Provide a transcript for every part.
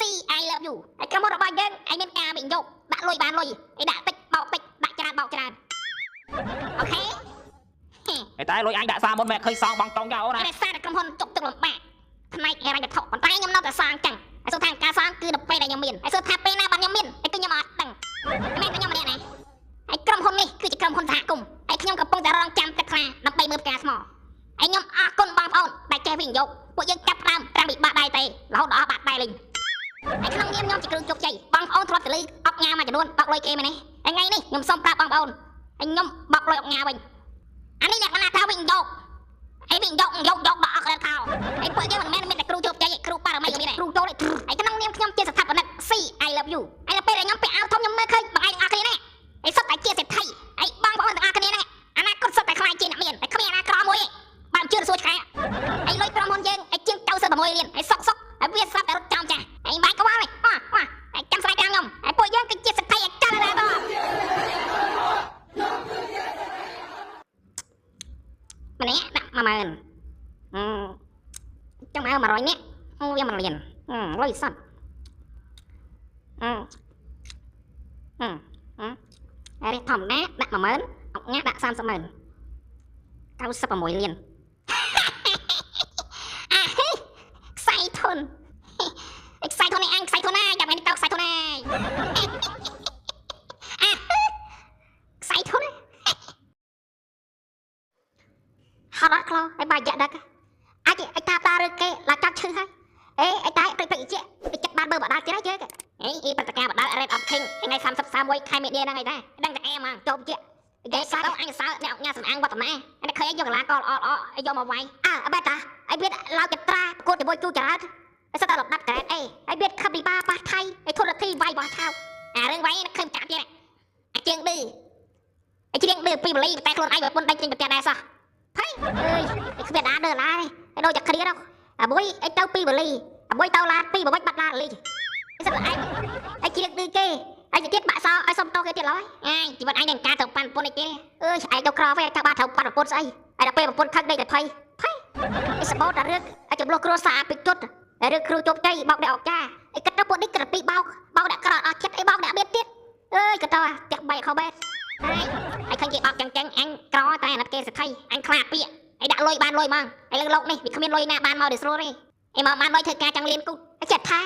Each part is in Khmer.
see I love you ไอ้กระมดរបស់យើងไอ้មានការវិនិយោគដាក់លុយបានលុយไอ้ដាក់តិចបោកតិចដាក់ច្រើនបោកច្រើនអូខេไอ้ตายลอยอันด่าซาบนแม่เคยซองบังตองยาวนะไอ้ซ่าក្រុមហ៊ុនចុកទឹកលំបាកផ្នែកហិរញ្ញវត្ថុប៉ុន្តែខ្ញុំនៅតែសាងចឹងไอ้សុខថាការសាងគឺដល់ពេលដែលខ្ញុំមានไอ้សុខថាពេលណាបានខ្ញុំមានไอ้គឺខ្ញុំអត់ដឹងមែនតែខ្ញុំម្នាក់ណាไอ้ក្រុមហ៊ុននេះគឺជាក្រុមហ៊ុនសហគមន៍ไอ้ខ្ញុំកំពុងតែរងចាំទឹកខ្លាដើម្បីមើលផ្កាស្មោไอ้ខ្ញុំអរគុណបងប្អូនដែលចេះវិនិយោគពួកយើងចាប់ដើមតាំងពីបាក់ដៃទេរហូតដល់បាក់ដៃលេងไอ้ក្នុងនាមខ្ញុំជាគ្រូជោគជ័យបងប្អូនធ្លាប់ទៅលើអុកញ៉ាមួយចំនួនបោកលុយគេមែនទេថ្ងៃនេះខ្ញុំសូមប្រាប់បងប្អូនไอ้ខ្ញុំបោកលុយអុកញ៉ាវិញអានេះអ្នកណាថាវិនិយោគไอ้វិនិយោគយកដល់អស់ក្រិតខោไอ้ពួកយើងមិនមែនមានតែគ្រូជោគជ័យគ្រូបារមីក៏មានដែរគ្រូចូលឯไอ้ក្នុងនាមខ្ញុំជាស្ថាបនិក See I love you ไอ้ដល់ពេលដែលខ្ញុំពាក់អាវធំខ្ញុំមើលឃើញបងឯងអស់គ្នានេះไอ้សុទ្ធតែជាសេដ្ឋីไอ้បងប្អូនទាំងអស់គ្នានេះអនាគតសុទ្ធតែខ្លាយជាអ្នកមានតែគ្មានអនាក្រមួយទេបានជឿសួរឆ្កែไอ้លុយក្រុមហ៊ុនយើងไอ้ជាង96លានไอ้សុកไอ้វាស្រាប់តែរត់ចោលចាស់ไอ้បាច់ក្បាលไอ้ចាំស្រាយតាមខ្ញុំไอ้ពួកយើងគឺជាសេដ្ឋីអចារ្យដែរបងម្នាក់ដាក់10000ចាំមក100នាក់វា1លានលុយសតរៀបធម្មតាដាក់10000អុកញ៉ាដាក់300000 96លានខ្សែធនខ្សែធននេះអញខ្សែធនណាចាំនេះទៅខ្សែធនណាខ្សែធនហត់អត់ខ្លះឲ្យបាយយ៉ាក់ដឹកអាចឲ្យតាតាឬគេឡាចាប់ឈឺហើយអេឲ្យតែទៅជាចិត្តបានបើបដាទៀតហើយយើងអីព្រឹត្តិការណ៍បដា Red of King ថ្ងៃ30 31ខែមីឌាហ្នឹងឯងដែរដឹងតែអែមចូលជាគេសើអញសើអ្នកញ៉ាសំអាងវត្តមាអាឃើញយកកលាកលអត់ឲ្យយកមកវាយបែបតាឲ្យវាឡោកត្រាប្រកួតជាមួយជូចរ៉ាតឲ្យសិតតែលប់ដាត់ក្រែតអីឲ្យវាខឹបពីបាប៉ះថៃឲ្យធនធីវាយបោះឆៅរឿងវាយឃើញចាក់ទៀតអាជើងឌឺអាជើងឌឺពីបលីតែខ្លួនឯងបើពុនដេញចេញប្រទេសដែរសោះភ័យអើយគ្មានដាដើឡានេះឲ្យដូចតែគ្រាដល់មួយឲ្យទៅពីបលីមួយទៅឡាពីបវិចបាត់ឡាលីសិតតែឯងឲ្យជើងឌឺគេអញទៀតបាក់សោឲ្យសុំតោគេទៀតឡើយជីវិតអញនឹងការទៅប៉ាន់ប្រពន្ធនេះទេអើយឯងទៅក្រវិញថាបាត់ត្រូវប៉ាន់ប្រពន្ធស្អីហើយដល់ពេលប្រពន្ធខឹកដេកតែភ័យអីសបោតតែរឿងឲ្យចំលោះគ្រួសារពីជុតរឿងគ្រូជោគជ័យបោកដាក់អុកចាអីគិតទៅពួកនេះគិតពីបោកដាក់ក្រអត់ចិត្តអីបោកដាក់បៀតទៀតអើយគិតទៅផ្ទះបែកខោបែតហើយឃើញគេបោកចឹងអញក្រតែអាណិតគេសេដ្ឋីអញខ្លាចពាក្យឲ្យដាក់លុយបានលុយហ្មងហើយលើលោកនេះវាគ្មានលុយណាបានមកដូចស្រួលទេឯមកបានលុយធ្វើការចង់លៀនគូចិត្តថា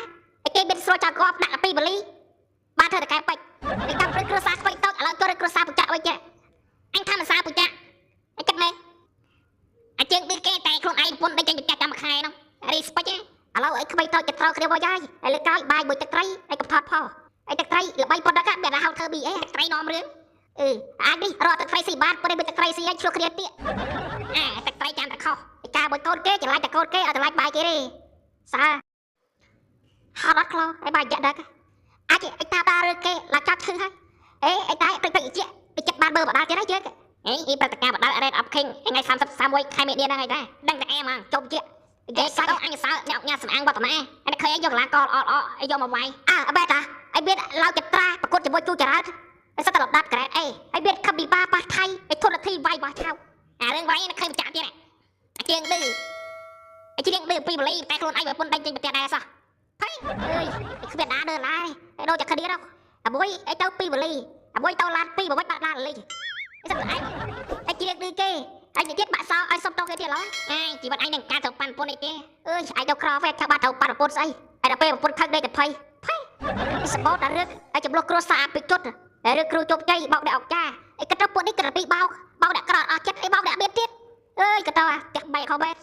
ឲ្យគេបិទស្រួលចោលកប់ដាក់ពីបលីបានធ្វើតែកែពេចតែតាមព្រឹកគ្រួសារស្បែកតោកឥឡូវទៅគ្រួសារបច្ចៈវិញចេះអញថាមិនសាបច្ចៈអញគិតមែនអញ្ចឹងដូចគេតែខ្លួនឯងប្រពន្ធដេញចេញបច្ចៈតាមខែហ្នឹងរីស្ពេចឥឡូវឲ្យក្បៃតោកចិត្តត្រូវគ្នាមកយាយហើយលើក្រោយបាយមួយទឹកត្រីហើយកុំថតផលហើយទឹកត្រីល្បីប៉ុណ្ណឹងគេហៅធ្វើ BA ទឹកត្រីនាំរឿងអាចនេះរត់ទឹកត្រីស៊ីបានប៉ុន្តែទឹកត្រីស៊ីឲ្យឆ្លោះគ្នាទៀតទឹកត្រីចាំតែខុសឯការបួយកូនគេច្រឡាច់តែកូនគេអត់ច្រឡាច់បាយគេទេសាហត់អត់ខ្លះឲ្យបាយយ៉ាក់ដឹកអាចឲ្យតាតាឬគេឡាចាប់ឈឺហើយឲ្យតែទៅជាចិត្តបានបើបដាទៀតហើយយើងព្រឹត្តិការណ៍បដា Red of King ថ្ងៃ30 31ខែមីឌាហ្នឹងឯងដែរដឹងតែអែមចូលជាគេសើអញសើអ្នកញ៉ាសំអាងវត្តមាអាឃើញយកកលាកលអត់ឲ្យយកមកវាយបែបតាឲ្យវាឡោកត្រាប្រកួតជាមួយជូចរ៉ាតសិតតែលប់ដាត់ក្រែតអីឲ្យវាខឹបពីបាប៉ះថៃឲ្យធនធីវាយបោះឆៅរឿងវាយឃើញចាក់ទៀតអាជើងឌឺពីបលីតែខ្លួនឯងបើពុនដេញចេញប្រទេសដែរសោះភ័យអើយគ្មានដាដើឡាយដូចតែគ្នាដល់មួយឲ្យទៅពីបលីមួយទៅឡាពីបវិចបាត់ឡាលីសិតតែឯងឲ្យជឿឌឺគេអញទៀតបាក់សោឲ្យសុំតោគេទៀតឡើយជីវិតអញនឹងការទៅប៉ាន់ប្រពន្ធនេះទេអើយឯងទៅក្រវិញថាបាត់ត្រូវប៉ាន់ប្រពន្ធស្អីហើយដល់ពេលប្រពន្ធខឹកដេកតែភ័យសបោតតែរឿងឲ្យចំលោះគ្រួសារពីជុតរឿងគ្រូជោគជ័យបោកដាក់អុកចាឯគិតទៅពួកនេះគិតពីបោកដាក់ក្រអត់ចិត្តអីបោកដាក់បៀតទៀតអើយគិតទៅផ្ទះបែកខោបែត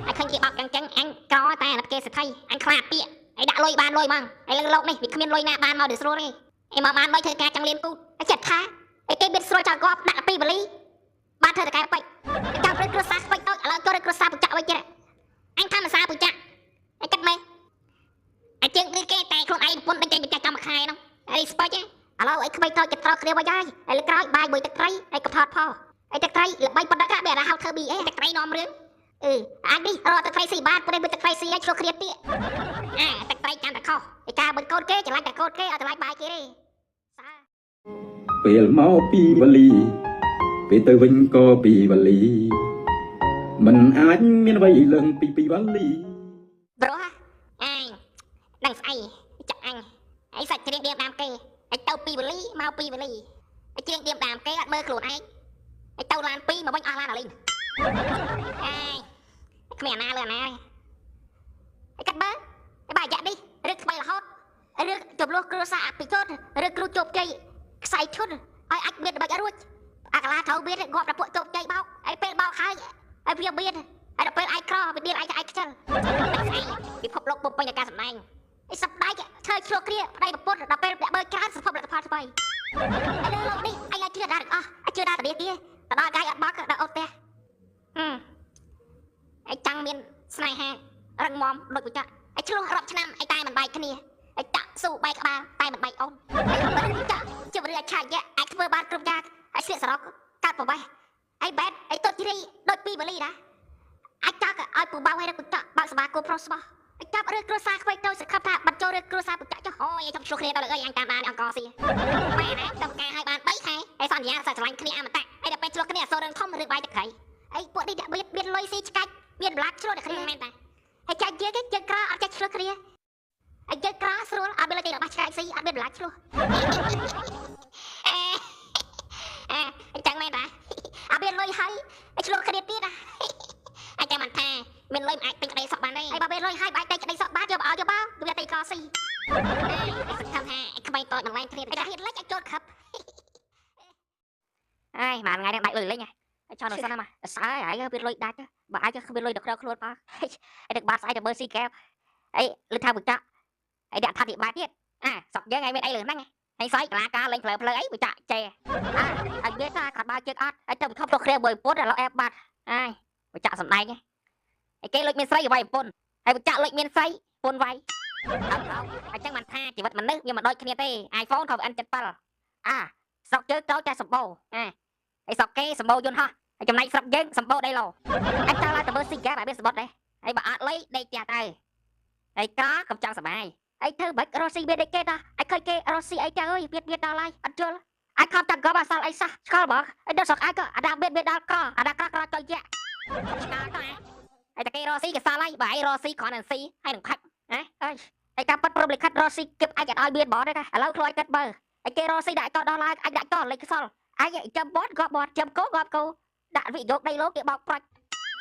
ហើយឃើញគេបោកចឹងអញក្រតែអាណិតគេសេដ្ឋីអញខ្លាចពាក្យឲ្យដាក់លុយបានលុយហ្មងហើយលើលោកនេះវាគ្មានលុយណាបានមកដូចស្រួលទេឯមកបានលុយធ្វើការចង់លៀនគូចិត្តថាឯគេបិទស្រួលចោលកប់ដាក់ពីបលីបានធ្វើតែកែពេចតាមព្រឹកគ្រួសារស្បែកតោកឥឡូវទៅគ្រួសារបច្ចៈវិញចេះអញថាមិនសាបច្ចៈអញគិតមែនអញ្ចឹងគឺគេតែខ្លួនឯងប្រពន្ធដេញចេញបច្ចៈតាមខែហ្នឹងរីស្ពេចឥឡូវឲ្យក្បៃតោកចិត្តត្រូវគ្នាមកយាយហើយលើក្រោយបាយមួយទឹកត្រីហើយកុំថតផលហើយទឹកត្រីល្បីប៉ុណ្ណឹងគេហៅធ្វើ BA ទឹកត្រីនាំរឿងអាចនេះរត់ទឹកត្រីស៊ីបានព្រោះទឹកត្រីស៊ីឲ្យឆ្លោះគ្នាទៀតទឹកត្រីចាំតែខុសឯការបិទកូនគេច្រឡាច់តែកូនគេអត់ច្រឡាច់បាយគេទេសាពេលមកពីវលីពេលទៅវិញក៏ពីវលីមិនអាចមានអ្វីឡើងពីវលីប្រុសអញដឹង ស្អីចាក់អញឯងសាច់ច្រៀងឌៀមដាមគេឯងទៅពីវេលីមកពីវេលីឯងច្រៀងឌៀមដាមគេអត់មើលខ្លួនឯងឯងទៅឡាន2មកវិញអស់ឡានអាលីងអេគ្មានអាណាលើអាណាឯងកាត់បើឯបាយ៉ាក់នេះឬថ្មីរហូតឬចំនួនគ្រួសារអភិជនឬគ្រូជោគជ័យខ្សែឈុនឲ្យអាចមានដើម្បីរួចអាកាឡាត្រូវមានងាប់តែពួកជោគជ័យបោកឯពេលបោកហើយឯវាមានឯដល់ពេលឯក្រវាមានឯខ្ជិលពិភពលោកពុំពេញដោយការសម្ដែងឯសម្ដែងធ្វើឆ្លោះគ្នាប្តីប្រពន្ធដល់ពេលដាក់បើច្រើនសភពលទ្ធផលស្បីឯលើលោកនេះឯងជឿដែរអស់ឯជឿដែរតានេះទេទៅដល់កាយអត់បោកដល់អូនទេឯចាំងមានស្នេហារឹងមាំដូចកញ្ចក់ឯឆ្លោះរាប់ឆ្នាំឯតែមិនបែកគ្នាឯតាក់ស៊ូបែកក្បាលតែមិនបែកអូនឯចាក់ជិះរឿងឆាយឯធ្វើបានគ្រប់យ៉ាងឯស្លៀកសរកកាត់ប្រវេះឯបែតឯទុតជ្រីដូចពីវេលីណាអាចចាក់ឲ្យពូបៅឲ្យរកកញ្ចក់បើកសមាគមប្រុសស្បោះអាចចាប់រឿងគ្រួសារខ្វែងទៅសង្ឃឹមថាបាត់ចូលរឿងគ្រួសារបញ្ចាក់ចុះអូយចាំឆ្លោះគ្នាដល់អីអញតាមបានអង្គស៊ីម៉ែណាតំការឲ្យបាន3ខែហើយសន្យាសាច់ស្រឡាញ់គ្នាអមតៈហើយដល់ពេលឆ្លោះគ្នាអសូររឿងធំរឿងបាយទឹកត្រីអីពួកនេះដាក់មានលុយស៊ីឆ្កាច់មានប្លាក់ឆ្លោះតែគ្នាមែនតាហើយចាច់យើងយើងក្រអត់ចាច់ឆ្លោះគ្នាហើយយើងក្រស្រួលអត់មានលុយទេរបស់ឆ្កាច់ស៊ីអត់មានប្លាក់ឆ្លោះអញ្ចឹងមែនតាអត់មានលុយហើយឆ្លោះគ្នាទៀតណាអាចចាំមិនថាមានលុយមិនអាចទិញក្តីសក់បានទេហើយបើមានលុយហើយបើអាចទិញក្តីសក់បានយកឲ្យយកមកវាតែកស៊ីថាថាក្បៃតូចមិនឡើងគ្នាតែហ៊ានលេចអាចចូលខឹបអើយមួយថ្ងៃនេះដាច់លុយលេងហើយចង់នៅសិនណាសើហើយវាលុយដាច់បើអាចគ្មានលុយដល់ក្រខ្លួនប៉ាហើយទឹកបាត់ស្អីទៅមើលស៊ីកែបអីលឺថាបញ្ចាក់ហើយដាក់ថាទីបាត់ទៀតសក់យើងឯងមានអីលឺហ្នឹងហើយស្អីកលាការលេងផ្លើអីបញ្ចាក់ចេហើយនិយាយថាគាត់បើជើងអត់ហើយទៅពិភពលោកគ្រាមួយពុតដល់អែបបាត់ហើយបញ្ចាក់សំដែងឯគេលុយមានស្រីវាយពុនហើយបញ្ចាក់លុយមានស្រីពុនវាយអញ្ចឹងមិនថាជីវិតមនុស្សវាមិនដូចគ្នាទេ iPhone ក៏ N77 ស្រុកយើងត្រូវតែសម្បូរហើយស្រុកគេសម្បូរយន្តហោះហើយចំណែកស្រុកយើងសម្បូរដីឡូអាចទៅឡើងទៅមើលស៊ីហ្គេមឲ្យមានសម្បត្តិដែរហើយបើអត់លុយដេកផ្ទះទៅហើយក្រកំចង់សុបាយហើយធ្វើបាច់រស់ស៊ីមានដេកគេតាឲ្យឃើញគេរស់ស៊ីអីចឹងអើយវាដល់ហើយអត់យល់អាចខំតាំងកបអាសាល់អីសោះឆ្កល់បងហើយដល់ស្រុកអាចក៏អាដាមានដល់ក្រអាដាក្រចុយយ៉ាឆ្កល់ទៅហើយតែគេរស់ស៊ីគេសាល់ហើយបើឯងរស់ស៊ីគ្រាន់តែស៊ីហើយនឹងផាច់ហើយការប៉ັດព្រមលិខិតរស់ស៊ីគិតអាចឲ្យមានបងទេឥឡូវខ្លោចគិតបើហើយគេរស់ស៊ីដាក់កោដល់ឡើងអាចដាក់កោលេខខ្សលអាចចាំបត់ក៏បត់ចាំគោក៏គោដាក់វិយកដីលោកគេបោកប្រាច់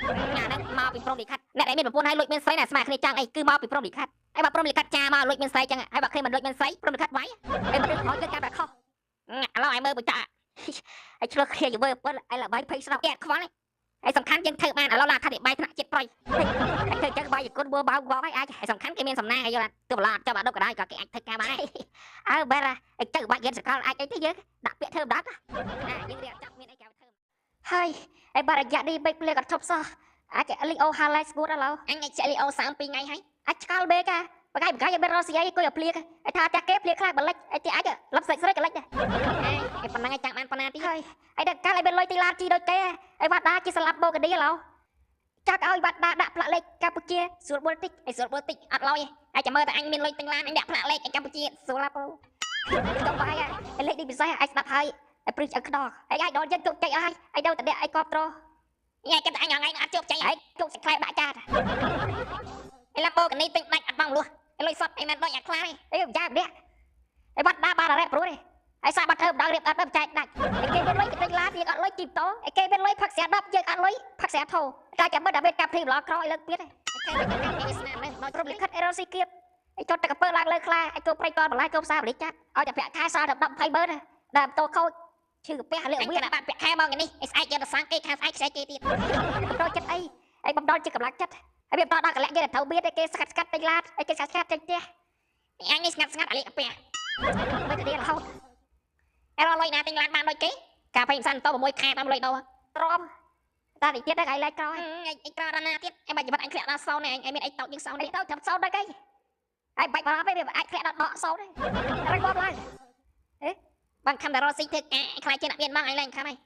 អាហ្នឹងមកពីព្រមលិខិតអ្នកដែលមានប្រពន្ធហើយលួចមានស្រីណាស្មាគ្នាចាំងអីគឺមកពីព្រមលិខិតហើយបើព្រមលិខិតចាមកលួចមានស្រីចឹងហើយបើគេមិនលួចមានស្រីព្រមលិខិតវាយហើយមិនខ້ອຍគេកាន់តែខុសឥឡូវឲ្យមើលបញ្ចាក់ហើយឆ្លោះគ្នាយវើប៉ុនឲ្យល្បីភ័យស្រាប់អែខ្វល់ហើយសំខាន់យើងធ្វើបានឥឡូវឡាថាទីបាយថ្នាក់ជាតិប្រៃហើយធ្វើចឹងបាយគុណបួបោកវងហើយអាចសំខាន់គេមានសំណាងឲ្យយល់ទៅឡាចាប់អាដុកក៏ដែរក៏គេអាចធ្វើការបានហើយបែរឲ្យទៅបាច់យើងសកលអាចអីទៅយើងដាក់ពាក្យធ្វើម្ដងយើងរៀបចាប់មានអីគេធ្វើហើយបើរយៈនេះបេកភ្លេក៏ឈប់សោះអាចលីអូហាឡៃស្គូតឥឡូវអញអាចលីអូ32ថ្ងៃហើយអាចឆ្កល់បេកាបកាយឲ្យមានរស់ស៊ីអីគួយឲ្យភ្លៀកឲ្យថាតែគេភ្លៀកខ្លះបលិចឲ្យទីអាចលឹបស្រិចស្រិចកលិចដែរឯប៉ុណ្ណឹងឲ្យចាំបានប៉ុណ្ណាទីហើយដល់កាលឲ្យមានលុយទីឡានជីដូចគេឲ្យវត្តដាជាស្លាប់បូកឌីឥឡូវចាក់ឲ្យវត្តដាដាក់ផ្លាកលេខកម្ពុជាស្រួលបុលតិចឲ្យស្រួលបុលតិចអត់ឡយឲ្យចាំមើលតែអញមានលុយទិញឡានអញដាក់ផ្លាកលេខឲ្យកម្ពុជាស្រួលឡាប់ទៅបាយឲ្យលេខនេះពិសេសឲ្យស្ដាប់ហើយឲ្យព្រីឲ្យខ្ដកឲ្យដល់យើងជោគជ័យអស់ហើយឲ្យដល់តែឲ្យកប់ត្រញ៉ៃគេតែអញថ្ងៃអត់ជោគជ័យហើយជោគសក្លែដាក់ចាតឯឡាបូកនេះទិញដាច់អត់បងលួសឯលុយសតឯមិនដូចអាខ្លាទេអីចាម្នាក់ឯវត្តដាបានរ៉េបព្រោះទេឯសាបាត់ធ្វើម្ដងរៀបអត់ចែកដាច់ឯគេមានលុយគេទិញឡានយើងអត់លុយជីបតោឯគេមានលុយផឹកស្រា10យើងអត់លុយផឹកស្រាធោតែចាំមើលតែមានកាប់ព្រីប្លុកក្រោយលើកទៀតឯគេស្នាមនេះដល់ព្រមលិខិតអេរ៉ូស៊ីគៀបឯចុតតែកពើឡើងលើខ្លាឯគោប្រៃកបន្លាយគោផ្សារបលិចាត់ឲ្យតែប្រាក់ខែសល់ដល់10 20ម៉ឺនដល់តោខូចឈឺកាពះលាកវាបាត់ប្រាក់ខែមកនេះឯស្អែកយកទៅសាំងគេខាងស្អែកខ្សែគេទៀតដល់ចិត្តអីឯបំដល់ចិត្តកម្លាំងចិត្តហើយវាបន្តដល់កលៈគេទៅត្រូវមានគេស្កាត់ទិញឡានឯគេស្កាត់ចេញផ្ទះអញនេះស្ងាត់អាលិកាពះមិនទៅរហូតឯរលុយណាទិញឡានបានដូចគេការភ័យសានត6ខែបានលុយដោទ្រាំតែទីទៀតដល់ឯលេខក្រោយឯក្រោយដល់ណាទៀតឯបាច់ជីវិតអញធ្លាក់ដល់សោនឯងមានអីតោចជាងសោននេះទៅចាំសោនដល់គេហើយបាច់បារម្ភទេវាអាចធ្លាក់ដល់ដកសោនទេរឹងបបឡើងបានខំតែរស់ស៊ីធ្វើការខ្លាចជាអ្នកមានមកឯងឡើងខំហើយ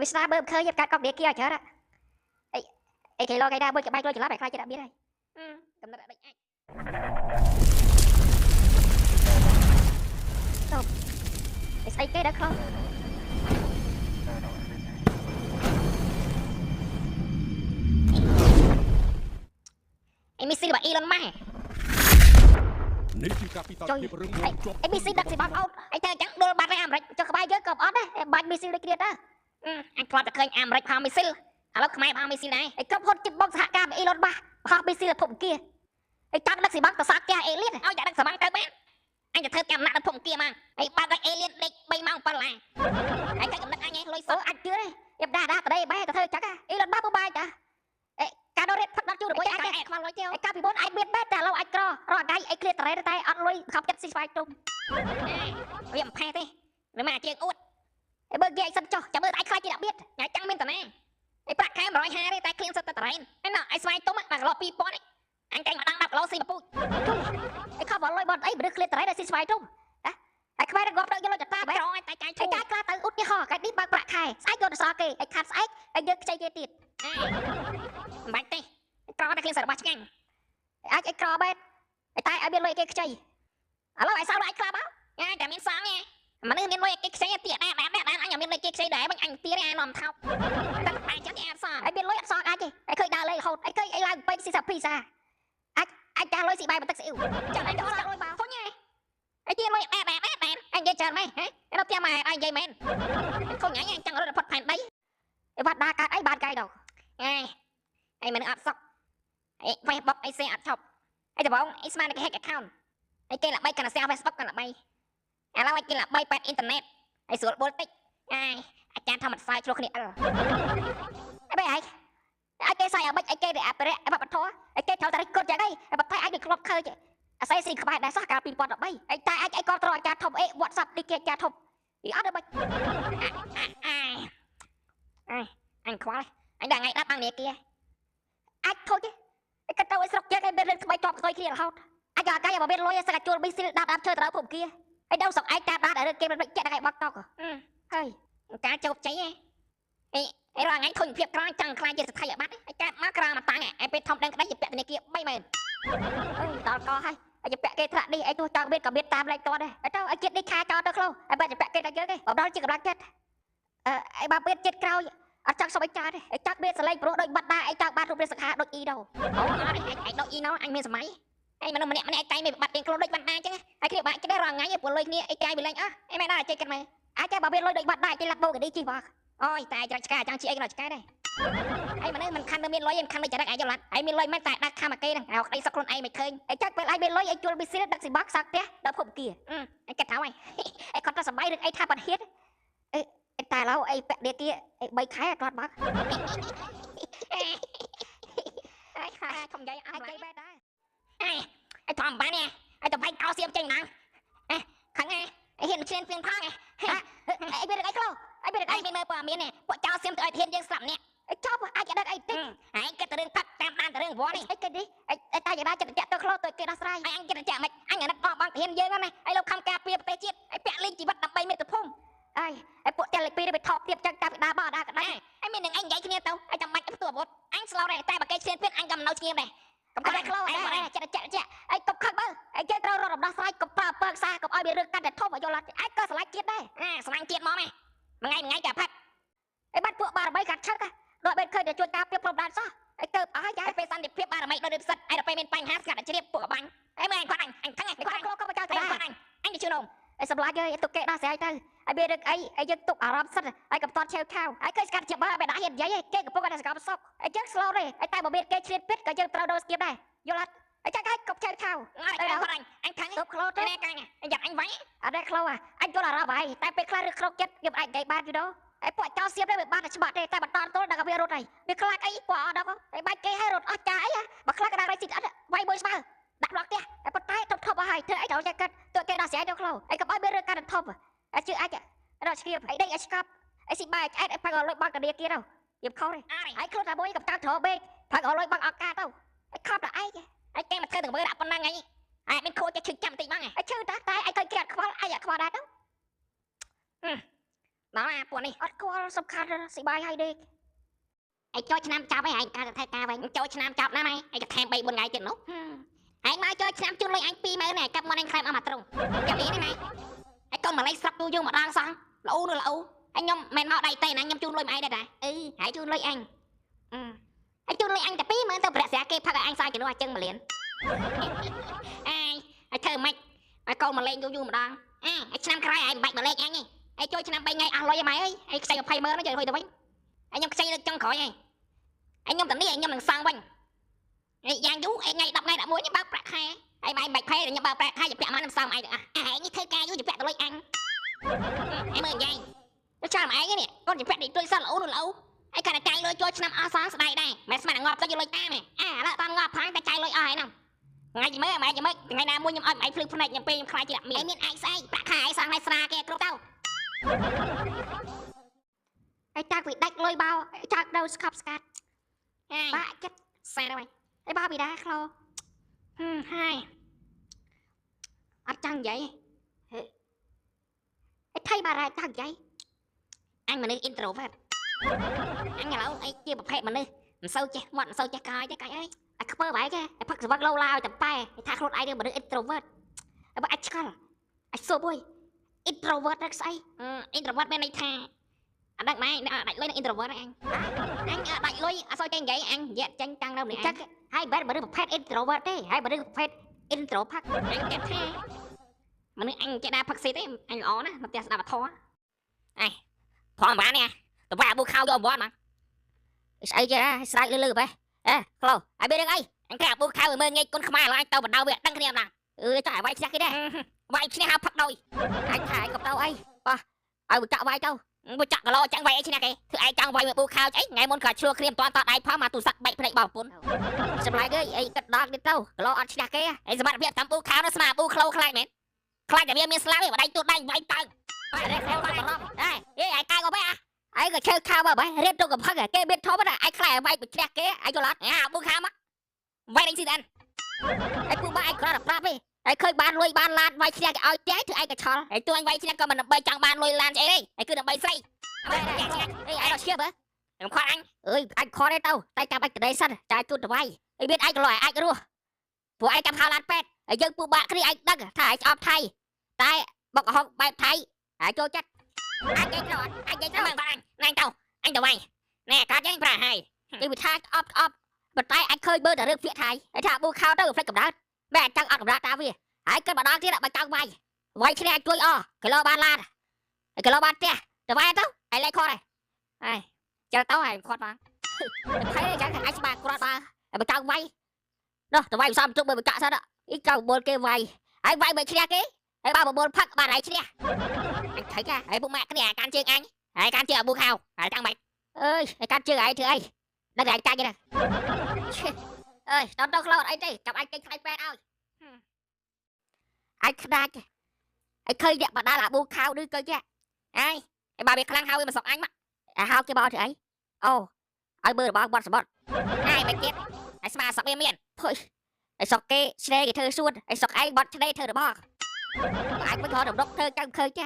វាស្ដារបើឃើញកាត់កប់នេះគេឲ្យច្រើនអីគេលោកគេដែរមួយក្បាច់លុយច្រឡំឲ្យខ្លាចជាអ្នកមានហើយកំណត់ដូចអាចទៅស្អីគេដល់ខ្លងអីមីស៊ីរបស់អ៊ីឡុនម៉ាស់ នេះជាការពិតភាពរឿងមួយជាប់ អេមីស៊ីដឹកស៊ីបងអូនអីទៅអញ្ចឹងដុលបាត់ឯអាមេរិកចុះក្បាយយើងក៏អត់ដែរបាញ់មីស៊ីដូចគ្នាដែរអញខ្លាចតែឃើញអាមេរិកផាមីស៊ីលឥឡូវខ្មែរផាមីស៊ីដែរឯគ្រប់ហ៊ុនជិតបងសហការអ៊ីឡុនបាសផាមីស៊ីលភពអង្គាឯកាត់ដឹកស៊ីបងទៅសាក់ផ្ទះអេលៀនឲ្យតែដឹកសាំងទៅបានអញจะធ្វើកម្មណាក់នៅភពអង្គាមកឯបើកអេលៀនដេក3ម៉ោង7ឡាឯងកំណត់អញឯងលុយសោះអាចជឿទេយ៉ាប់ដាតដេបែទៅធ្វើចឹងអ៊ីឡុនបាសពុបាយតាការដរេតផឹកដល់ជួររបស់អាចខ្វល់លុយទេកាលពីមុនអាចមានបែតែឥឡូវអាចក្ររកដៃអីឃ្លៀតតរេតែអត់លុយខំចិត្តស៊ីស្វាយទុំវាមិនផេះទេមិនមកជាងអួតឯបើគេឯងសិនចុះចាំមើលអាចខ្លាចជាដាក់បៀតញ៉ាំចាំមានតាណាឯប្រាក់ខែ150ទេតែឃ្លៀងសិតតែតរេនឯណោះឯស្វាយទុំមកគីឡូ2000អញកែងមកដល់10គីឡូស៊ីមកពូជឯខំបលុយបត់អីមនុស្សឃ្លៀតតរេតែស៊ីស្វាយទុំឯខ្មែររងប់ទៅយកលុយចតាបែរឲ្យតែចាយឈូឯកាខ្លះទៅឧទាហរណ៍កានេះបើកប្រាក់ខែស្អែកយកទៅសល់គេឯខាត់ស្អែកឯយើងខ្ចីគេទៀតមិនបាច់ទេក្រតែឃ្លៀងសិតរបស់ឆ្ងាញ់អាចឯក្របែតតែឲ្យមានលុយគេខ្ចីឥឡូវឯសល់អាចខ្លះបោញ៉ាតែមានសងឯមនុស្សមានលុយគេខ្ចីទៀតដែរអញមានលុយគេខ្ចីដែរមិនអញទៀតឯនាំថោកតែតែចឹងឯអត់សងឯមានលុយអត់សងអាចទេឯឃើញដើរលេងរហូតឯឃើញឯឡើងពេញស៊ីសាភីសាអាចចាស់លុយស៊ីបាយបន្ទឹកស្អ៊ីវចាំឯងដល់លុយបោធុញឯឯទៀតលុយអញនិយាយច្រើនម៉េចហ៎នៅផ្ទះម៉ែអញនិយាយមែនធុញអញចង់រត់ផុតផែនដីឯវត្តដាកើតអីបានកាយដល់ឯមិនអត់សក់ឯ Facebook ឯ share អត់ឈប់ឯដំបងឯស្មានគេ hack account ឯគេល្បីកាន់តែ share Facebook កាន់តែល្បីឥឡូវឯគេល្បីប៉ែតអ៊ីនធឺណិតឯស្រួលបុលតិចអាចារ្យធម្មសាស្ត្រឆ្លោះគ្នាអើបែឯងគេសាយអាបិចឯគេរអាប់រៈបបធរឯគេត្រូវតែរិះគន់យ៉ាងអីបបថៃអាចដូចក្លប់ឃើញអាស័យស៊ីក្បែរដែរសោះកាល2013ឯតែអាចឯគាត់ត្រអាចារ្យធំអេ WhatsApp នេះគេអាចារ្យធំអីអត់ទេបិចអញខ្វល់អញដល់ថ្ងៃ10អង្គនេះគេអាចធុញឯគាត់ទៅឲ្យស្រុកយើងឯមានរឿងថ្មីតបស្អុយគ្នារហូតអាចអាកាយមកមានលុយសកាជួលប៊ីស៊ីលដាប់ធ្វើទៅភពគាឯដល់ស្រុកឯងតាមដានឲ្យរឿងគេមិនចាក់ថ្ងៃបាត់តកហើយការជោគជ័យឯរងថ្ងៃធុញភាពក្រចង់ខ្លាចជាស្ថិរបាត់ឯកាត់មកក្រមកតាំងឯពេលធំដឹងក្តីជាពាក់ធនាគារ30000ដល់កហើយឯជាពាក់គេថ្នាក់នេះឯទោះចង់មានក៏មានតាមលេខតដែរទៅឲ្យជាតិនេះខាចោលទៅខ្លួនឯបើជាពាក់គេដល់យើងទេបដល់ជាកម្លាំងចិត្តឯបើពេលជាតិក្រោយអត់ចង់សុំអីចាទេឯចាក់មានសលេងព្រោះដូចបាត់ដាឯចង់បានរូបរាងសង្ខារដូចអ៊ីដោអូអត់ឯដូចអ៊ីណូអញមានសម័យឯមនុស្សម្នាក់ឯតែមានបាត់ទៀងខ្លួនដូចបាត់ដាអញ្ចឹងឯគ្នាបាក់គេដែររងថ្ងៃពលលុយគ្នាឯចាយវាលេងឯមែនដែរចេះគិតមើលអាចបើមានលុយដូចបាត់ដាគេលាក់បូកឌីជីវ៉ាអូយតែចង់ឆ្កែចង់ជាអីក៏ឆ្កែដែរឯមនុស្សមិនខាន់ទៅមានលុយមិនខាន់ទៅចរិតឯយល់អត់ឯមានលុយមិនតែដាក់ខំអាគេហ្នឹងឲ្យក្តីសុខខ្លួនឯងមិនឃើញឯចាក់ពេលឯងមានលុយឯជួលប៊ីស៊ីដឹកស៊ីបាក់សាក់ផ្ទះដល់ភពគាឯគិតថាឯគាត់ទៅសម័យរឿងអីថាបាត់ហៀតតែឡូវអីពាក់ដេគា3ខែអត់បាត់អីខាធំយាយអត់និយាយបែបដែរអីធំបានឯទៅបាញ់កោសៀមចេញណាខឹងហ៊ានឈ្លានពៀនផងអីវារឿងអីខ្លោអីវារឿងអីមើលព័ត៌មានពួកចោលសៀមទៅឲ្យធានយើងស្លាប់នេះចោលអាចដឹកអីតិចឯងគិតទៅរឿងផឹកតាមបានទៅរឿងវត្តនេះអីគេនេះតែយ៉ាងណាចិត្តចាក់ទៅខ្លោទៅគេដោះស្រាយអញគិតចាក់មិនអញអាណិតបងធានយើងណាឯលោកខំការពារប្រទេសជាតិឯពាក់លេងជីវិតដើម្បីមាតុភូមិឯពួកតែលេខ2ទៅថតទៀតចឹងតាពីដាបដាក៏ដែរឯមាននឹងអញនិយាយគ្នាទៅឯចាំបាច់ផ្ទួអាវុធអញស្លោដែរតែបើគេឈ្លានពានអញក៏មិននៅឈ្ងៀមដែរកុំតែខ្លោដែរចិត្តចាក់ឯកុំខឹកមើលឯគេត្រូវរត់រំដោះស្រាយកុំប្រើពើខ្សាកុំឲ្យមានរឿងកាត់តែធំឲ្យយល់អត់ឯក៏ស្រឡាញ់ជាតិដែរស្រឡាញ់ជាតិមកម៉ែមួយថ្ងៃក៏ផឹកឯបាត់ពួកបារមីកាត់ឆឹកដូចបែបឃើញតែជួយការពារព្រំដែនសោះឯទៅអស់ហើយពេលសន្តិភាពបារមីដូចផ្សិតឯដល់ពេលមានបញ្ហាស្កាត់តែជ្រាបពួកបាញ់ឯមើលអញគាត់អញខឹងឯងគាត់ខ្លោក៏មកចោលដែរអញទៅជឿនំឯសម្លាញ់ហើយទុកគេដោះស្រាយទៅឯមានរឿងអីឯយើងទុកអារម្មណ៍សិនឯកំតត់ឆេវខៅឯឃើញស្កាត់ជាបើបែរដាក់ហ៊ាននិយាយគេកំពុងតែសកម្មសោកឯយើងស្លោទេឯតែបើមានគេឆ្លៀតពិតក៏យើងត្រូវដូរស្គៀបដែរយល់អត់ឯចាក់ឲ្យកុំឆេវខៅអត់គាត់អញខឹងទុកខ្លោទៅកាញ់អញយ៉ាក់អញវាយអត់ដែរខ្លោអញយល់អារម្មណ៍ហើយតែពេលខ្លះឬក្រោកចិត្តយើងអាចនិយាយបានយូរដល់ឯពួកចោលសៀបនេះវាបានតែច្បាស់ទេតែបន្តទល់ដល់វារត់ហើយវាខ្លាចអីពួកអត់ដល់ឯបាច់គេឲ្យរត់អស់ចាអីបើខ្លាចក៏ដាក់រៃស៊ីអត់វាយមួយស្មើដាក់ដល់ផ្ទះតែប៉ុន្តែធប់ហើយធ្វើអីដល់ចាក់កាត់ទើបគេដោះស្រាយដល់ខ្លោឯកុំឲ្យមានរឿងកាត់ធប់អាចជឿអាចរត់ស្គៀបឯដេកឲ្យស្កប់ឯស៊ីបាយអាចផឹកឲ្យលុយបាក់កាឌីគេទៅយើងខុសទេហើយខ្លួនតែមួយកំតាំងត្របេកផឹកឲ្យលុយបាក់អកាទៅឯខប់តែឯងឯគេមកធ្វើទាំងមើលដាក់ប៉ុណ្ណឹងឯងឯមានខូចឈឺចាំតិចហ្នឹងឯងឈឺតែឯងឃើញគេអត់ខ្វល់ឯងអត់ខ្វល់ដែរទៅដល់អាពួកនេះអត់ខ្វល់សំខាន់ស៊ីបាយឲ្យដេកឯចូលឆ្នាំចាប់ឯងការទៅថៃការវិញចូលឆ្នាំចាប់ណាស់ឯងក៏ថែម3 4ថ្ងៃទៀតនោះឯងមកចូលឆ្នាំជូនលុយអញ20000ឯងកាប់មកអញខ្លែមអស់មកត្រង់ចាំនេះណាឯងកុំមកលេងស្រាប់ទូយើងមកដល់សោះល្អនោះល្អឯងខ្ញុំមិនមកដៃតេណាខ្ញុំជូនលុយមកឯងដែរហើយជូនលុយអញឯងជូនលុយអញតែ20000ទៅប្រាក់ស្រាគេផឹកឲ្យអញសាយជំនួសអញ្ចឹង1លានឯង ai thơ mày ai câu mà lên du mà đang ai xem cái ai bạch mà lên anh ai chơi xem bay ngay lôi mày ơi ai xây phay mơ nó chơi thôi đâu anh nhom xây trong khỏi anh nhom tận đi anh nhom đằng sang quanh ai giang vũ ai ngay đập ngay đã muốn những bao bạc hai ai mày bạch phay rồi những bao bạc hai chụp mà làm sao mày được ai như thơ ca vũ chụp bạc lôi anh em ơi vậy nó sao mày cái nè con chụp bạc đi chơi sao lẩu ai cái này cay lôi chơi xem sáng đây đây mày sao mày ngọt tao vô lôi ta mày là tao ngọt tháng tao cay lôi ai nè ngày gì mới ngày nào mua nhom mày phơi phơi nhom pe nhom khai chị đặt miệng miên ai sai bạc hai sang này xa kia cướp tao ai chắc bị đách lôi bao ai chắc đâu scop scat ba chết sai đâu mày ai bao bị đá khlo hai anh chăng vậy ai thấy bà ra chăng vậy anh mà nên introvert anh nhà lâu ai chia bậc hệ mà nên sâu che mọn sâu che cái ấy ai khắp vậy cái ai phát sự bắt lâu lao chậm tay ai thạc lột ai đưa mà nên introvert ai bắt ai chắc là ai sâu bôi introvert rất say introvert bên này tha anh đặt máy đại lôi introvert anh đại lôi sao tranh vậy anh dạ tranh căng đâu này chắc hai bé mà đưa một pet introvert đấy hai bà đưa một pet introvert anh kẹp thế mà nếu anh chạy đa phát xí đấy anh ó nè mà tiền đạp thò ai thò mà nè tụi bà bu khao vô bón mà sai chưa sai lư vậy hello ai biết được ai anh cả bu khao mơ nghe con không ai là anh tao bắt đầu việc đăng cái nào chạy vai chắc cái đấy vai xin hao phát đôi anh thải cặp tao ai ai bị chọn vai tao bị chọn cái lo chẳng vậy chứ nè kì thứ ai chẳng vậy mà bu khao ấy ngày môn cả chưa khiêm toàn ai phá mà tụi sặc bậy phải bảo phun xem lại cái ấy cất đòn đi tao lo ăn chứ nè kì ấy giờ bạn biết tắm bu khao nó mà bu khâu khai mến khai để miếng slab ở đây tụi đây vậy tao ai cay có bé ai cái chơi khao mà bé rét đâu gặp phăng cái biết thó mà ai khai vậy bị nè kì ai cho lát bu khao mà vậy đánh gì đàn ai bu ba ai có đập đi ai khơi ban lôi ban lan vai xe cái oi té thì ai cái chó ai tôi anh vai xe còn mình bay chẳng ban lôi lan chạy đi ai cứ đừng bay say ai đó chưa bữa em khoan anh ơi anh khó đấy tao tay cầm anh từ đây sân trái tuột từ vai ai biết ai cái loại ai cái đua của ai cầm hào lan pet ai dân phụ bạ cái anh đăng thải ọp thay tay bọc hông bay thay ai cho chắc anh cái rồi anh tao mày nè cá anh phải hay cái bị thay ọp bật tay anh khơi bơi ở nước phía thay ai thả bu khao tao phải cầm đá mẹ chẳng ăn ra tao vì ai cần bảo đang thế là bà chẳng vay vay thế này tôi cái lo ban lan cái lo ban te để vay tao ai lấy kho này ai cho tao hay kho mà thấy chẳng anh bà kho ta bà chẳng vay đó để vay xong chúng mình cạ sao đó ít cầu buồn kia vay ai vay mình chia cái ai ba buồn phát bà này chia anh thấy cả ai bụng mẹ cái này can chơi anh ai can chơi ở buông hào ai chẳng mày ơi ai can chơi ai thưa ai đang lại can như này ơi đâu lo anh đi chọc anh kinh khai pet ơi anh khai anh khơi đẹp mà đã là bu khao đưa cơ chứ ai bà bị khăn hao mà sọc anh mà hao cái bao thì ấy ai bơi bao bọt ai mày chết ai mà sọc em miền thôi ai sọc cái xe cái thơ suôn ai sọc anh bọt đây thơ được bao anh mới có được đốc thơ căng khơi chứ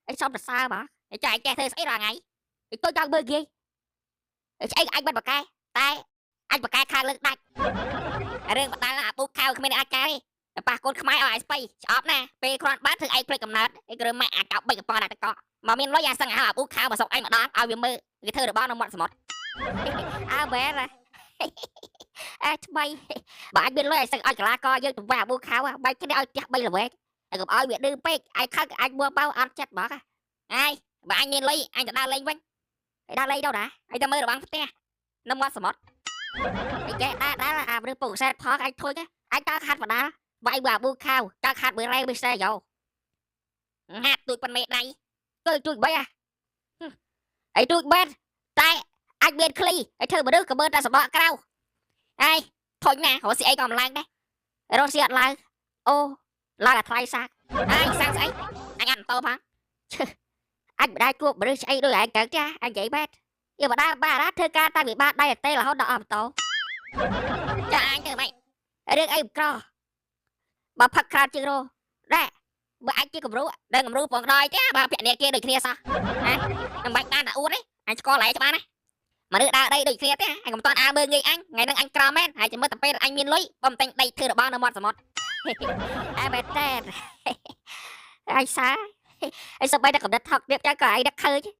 anh xong là sao mà ai chạy cái thơ xảy ra ngày tôi đang bơi ghê anh bắt vào cái tay anh bật cái khai lực đạchរឿងបដាល់អាពូខៅគ្មានអាចកែប៉ះកូនខ្មែរឲ្យស្បៃស្អប់ណាពេលគ្រាន់បានធ្វើឯងភ្លេចកំណត់ឯងគ្រឿងម៉ាក់អាកោបិចកំប៉ុងតែកក់មកមានលុយអាសឹងអាពូខៅមកសុកឯងម្ដងឲ្យវាមើលគេធ្វើរបស់នៅមាត់សមុទ្របែរថ្មីបើអាចមានលុយឲ្យសឹងឲ្យកលាករយើងទៅវាពូខៅបែកគ្នាឲ្យផ្ទះ3ល្វែកហើយកុំឲ្យវាឌឺពេកឯងខឹកអាចបួបោអត់ចិត្តហ្មងហើយបើអញមានលុយអញទៅដើរលេងវិញឯដើរលេងđâuដែរឯងទៅមើលរបាំងផ្ទះនៅមាត់សមុទ្រไอ้แกได้ละเรื่องปลูกเสร็จพอไอ้thôi chứไอ้ก็ขาดมาได้ไว้ว่าบูข้าวก็ขาดเบื่อไรไม่ใช่โยหัดตุยปันเมฆnàyตุยbây àไอ้ตุยเบ็ดแต่ไอ้เบ็ดคลีไอ้เธอมาดื้อกับเบ็ดแต่สมบัติเก้าไอ้thôi nè họ sẽ còn lan đấy rồi sẽ lại ô là thay xác ai sang ấy anh ăn to mà anh đã cuộc mà đưa đôi anh cẩn cha anh vậy บ็ดnhưng mà đã ba đã thưa ca ta bị ba đây là tê là họ đỏ tổ cho anh thưa mày đừng ai cro bà phật khao chưa rồi đây bà anh chưa cầm rú đừng cầm rú còn đòi chứ bà chuyện này kia được kia sao anh bạch đang đã uống đấy anh co lại cho ba này mà được đây được kia thế anh cầm toàn a bơ người anh ngày đang anh cro men hay chỉ mới tập anh miên lối bom tinh đây thưa được bao năm một ai bệt tên anh xá anh sao bay đã cầm đất học đẹp cho cả anh đã khơi chứ